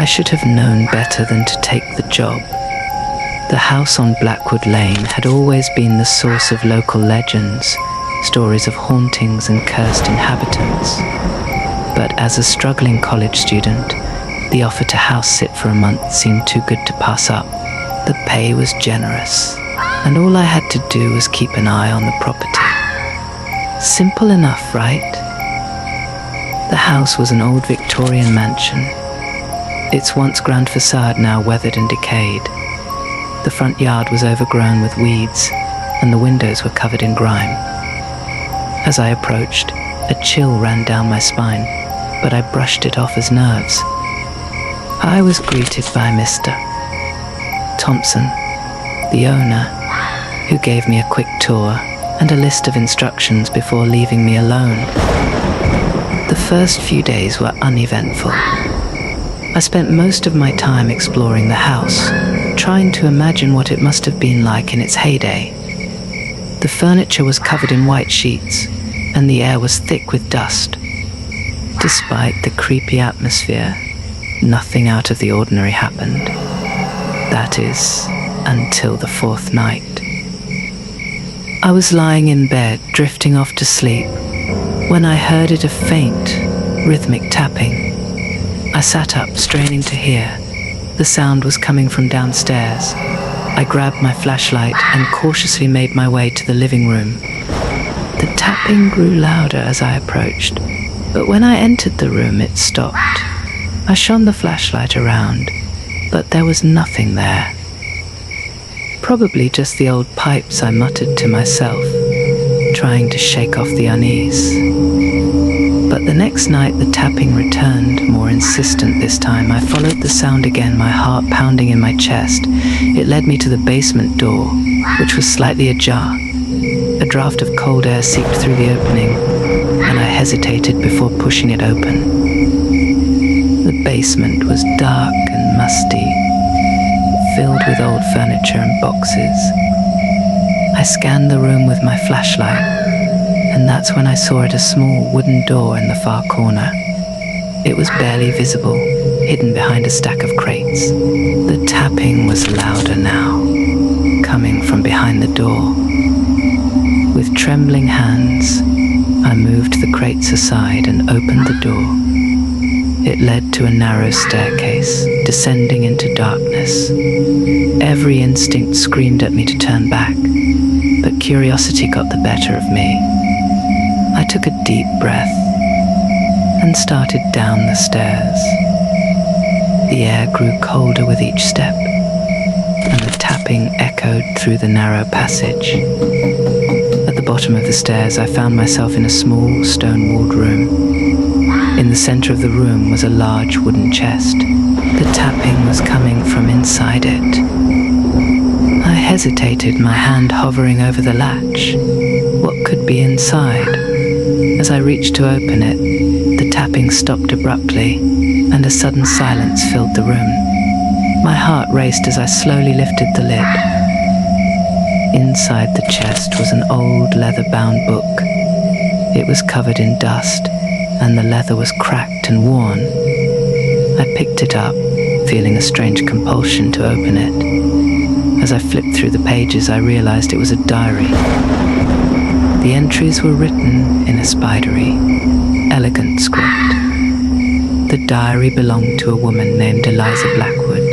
should have known better than to take the job. The house on Blackwood Lane had always been the source of local legends, stories of hauntings and cursed inhabitants. But as a struggling college student, the offer to house sit for a month seemed too good to pass up. The pay was generous, and all I had to do was keep an eye on the property. Simple enough, right? The house was an old Victorian mansion, its once grand facade now weathered and decayed. The front yard was overgrown with weeds, and the windows were covered in grime. As I approached, a chill ran down my spine, but I brushed it off as nerves. I was greeted by Mr. Thompson, the owner, who gave me a quick tour and a list of instructions before leaving me alone. The first few days were uneventful. I spent most of my time exploring the house, trying to imagine what it must have been like in its heyday. The furniture was covered in white sheets, and the air was thick with dust. Despite the creepy atmosphere, nothing out of the ordinary happened. That is, until the fourth night. I was lying in bed, drifting off to sleep, when I heard a faint, rhythmic tapping. I sat up, straining to hear. The sound was coming from downstairs. I grabbed my flashlight and cautiously made my way to the living room. The tapping grew louder as I approached, but when I entered the room, it stopped. I shone the flashlight around, but there was nothing there. Probably just the old pipes, I muttered to myself, trying to shake off the unease. But the next night the tapping returned, more insistent this time. I followed the sound again, my heart pounding in my chest. It led me to the basement door, which was slightly ajar. A draft of cold air seeped through the opening, and I hesitated before pushing it open. The basement was dark and musty, filled with old furniture and boxes. I scanned the room with my flashlight, and that's when I saw a small wooden door in the far corner. It was barely visible, hidden behind a stack of crates. The tapping was louder now, coming from behind the door. With trembling hands, I moved the crates aside and opened the door. It led to a narrow staircase, descending into darkness. Every instinct screamed at me to turn back, but curiosity got the better of me. I took a deep breath and started down the stairs. The air grew colder with each step, and the tapping echoed through the narrow passage. At the bottom of the stairs, I found myself in a small, stone-walled room. In the center of the room was a large wooden chest. The tapping was coming from inside it. I hesitated, my hand hovering over the latch. What could be inside? As I reached to open it, the tapping stopped abruptly, and a sudden silence filled the room. My heart raced as I slowly lifted the lid. Inside the chest was an old leather-bound book. It was covered in dust, and the leather was cracked and worn. I picked it up, feeling a strange compulsion to open it. As I flipped through the pages, I realized it was a diary. The entries were written in a spidery, elegant script. The diary belonged to a woman named Eliza Blackwood,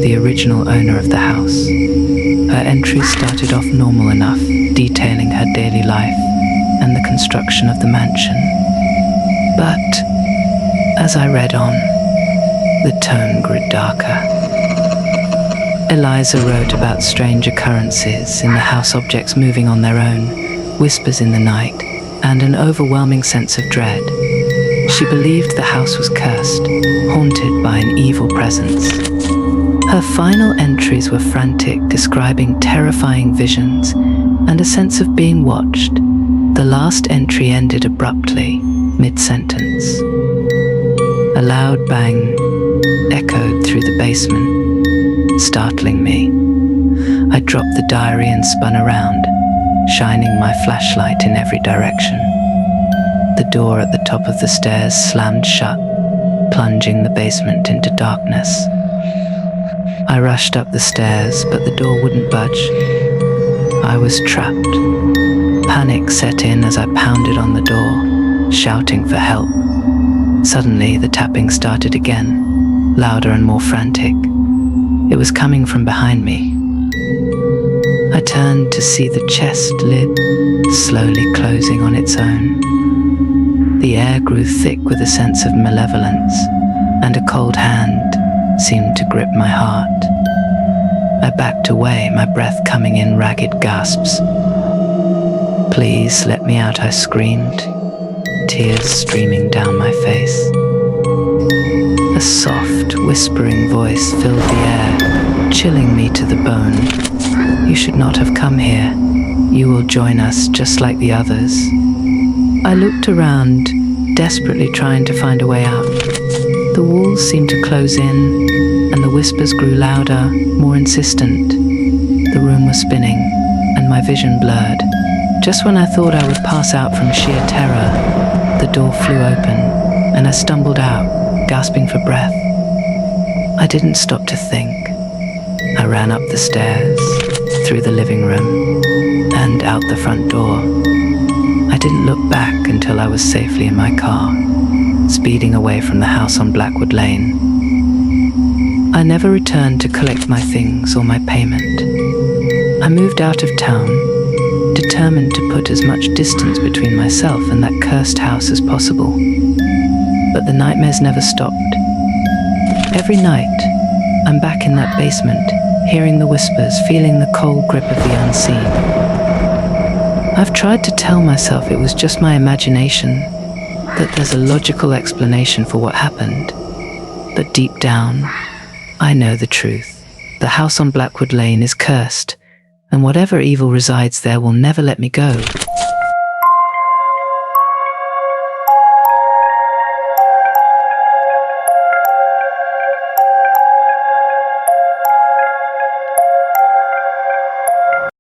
the original owner of the house. Her entries started off normal enough, detailing her daily life and the construction of the mansion. But as I read on, the tone grew darker. Eliza wrote about strange occurrences in the house, objects moving on their own, whispers in the night, and an overwhelming sense of dread. She believed the house was cursed, haunted by an evil presence. Her final entries were frantic, describing terrifying visions and a sense of being watched. The last entry ended abruptly, mid-sentence. A loud bang echoed through the basement, startling me. I dropped the diary and spun around, shining my flashlight in every direction. The door at the top of the stairs slammed shut, plunging the basement into darkness. I rushed up the stairs, but the door wouldn't budge. I was trapped. Panic set in as I pounded on the door, shouting for help. Suddenly, the tapping started again, louder and more frantic. It was coming from behind me. I turned to see the chest lid slowly closing on its own. The air grew thick with a sense of malevolence, and a cold hand seemed to grip my heart. I backed away, my breath coming in ragged gasps. "Please let me out," I screamed, tears streaming down my face. A soft, whispering voice filled the air, chilling me to the bone. "You should not have come here. You will join us just like the others." I looked around, desperately trying to find a way out. The walls seemed to close in, and the whispers grew louder, more insistent. The room was spinning, and my vision blurred. Just when I thought I would pass out from sheer terror, the door flew open, and I stumbled out, gasping for breath. I didn't stop to think. I ran up the stairs, through the living room, and out the front door. I didn't look back until I was safely in my car, speeding away from the house on Blackwood Lane. I never returned to collect my things or my payment. I moved out of town, determined to put as much distance between myself and that cursed house as possible. But the nightmares never stopped. Every night, I'm back in that basement, hearing the whispers, feeling the cold grip of the unseen. I've tried to tell myself it was just my imagination, that there's a logical explanation for what happened. But deep down, I know the truth. The house on Blackwood Lane is cursed, and whatever evil resides there will never let me go.